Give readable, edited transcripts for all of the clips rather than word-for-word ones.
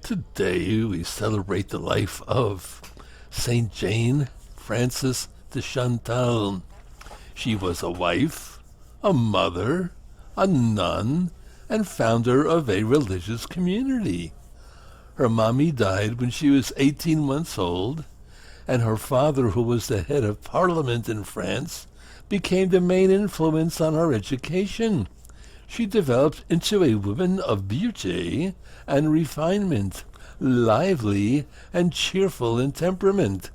Today we celebrate the life of Saint Jane Frances de Chantal. She was a wife, a mother, a nun, and founder of a religious community. Her mommy died when she was 18 months old, and her father, who was the head of parliament in France, became the main influence on her education. She developed into a woman of beauty and refinement, lively and cheerful in temperament.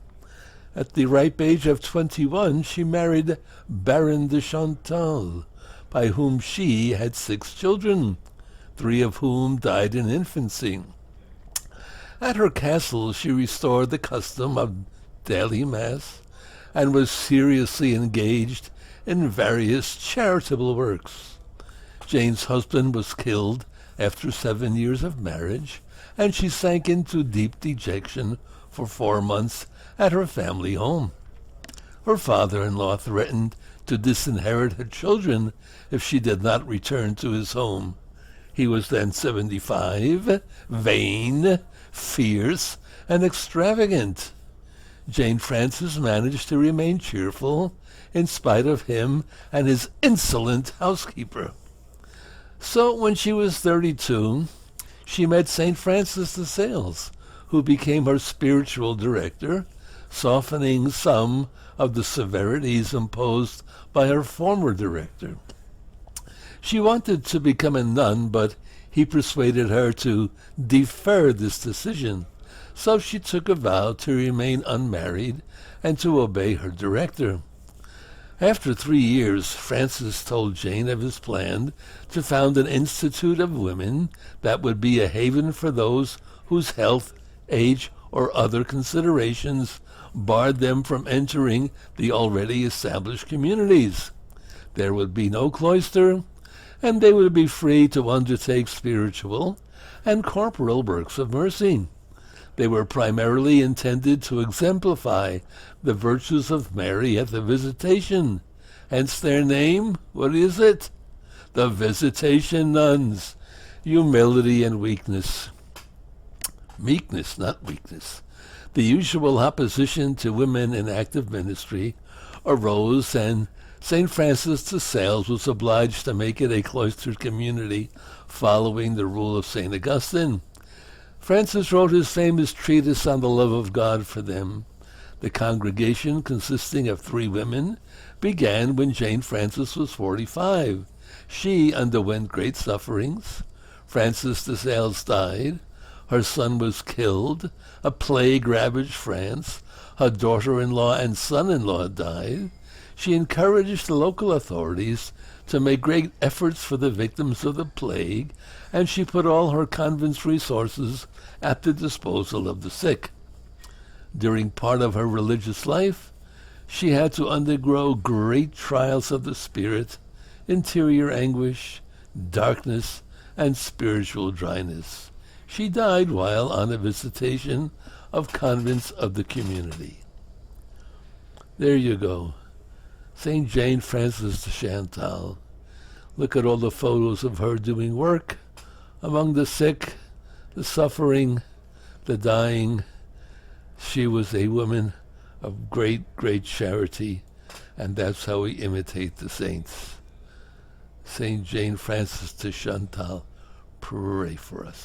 At the ripe age of 21, she married Baron de Chantal, by whom she had 6 children, 3 of whom died in infancy. At her castle she restored the custom of daily mass and was seriously engaged in various charitable works. Jane's husband was killed after 7 years of marriage, and she sank into deep dejection for 4 months at her family home. Her father-in-law threatened to disinherit her children if she did not return to his home. He was then 75, vain, fierce, and extravagant. Jane Frances managed to remain cheerful in spite of him and his insolent housekeeper. So when she was 32, she met St. Francis de Sales, who became her spiritual director, softening some of the severities imposed by her former director. She wanted to become a nun, but he persuaded her to defer this decision, so she took a vow to remain unmarried and to obey her director. After 3 years, Francis told Jane of his plan to found an institute of women that would be a haven for those whose health, age, or other considerations barred them from entering the already established communities. There would be no cloister, and they would be free to undertake spiritual and corporal works of mercy. They were primarily intended to exemplify the virtues of Mary at the Visitation, hence their name. What is it? The Visitation Nuns. Humility and weakness. Meekness, not weakness. The usual opposition to women in active ministry arose, and St. Francis de Sales was obliged to make it a cloistered community, following the rule of St. Augustine. Francis wrote his famous treatise on the love of God for them. The congregation, consisting of 3 women, began when Jane Frances was 45. She underwent great sufferings. Frances de Sales died. Her son was killed. A plague ravaged France. Her daughter-in-law and son-in-law died. She encouraged the local authorities to make great efforts for the victims of the plague, and she put all her convent's resources at the disposal of the sick. During part of her religious life, she had to undergo great trials of the spirit, interior anguish, darkness, and spiritual dryness. She died while on a visitation of convents of the community. There you go. St. Jane Frances de Chantal. Look at all the photos of her doing work among the sick, the suffering, the dying. She was a woman of great, great charity, and that's how we imitate the saints. St. Jane Frances de Chantal, pray for us.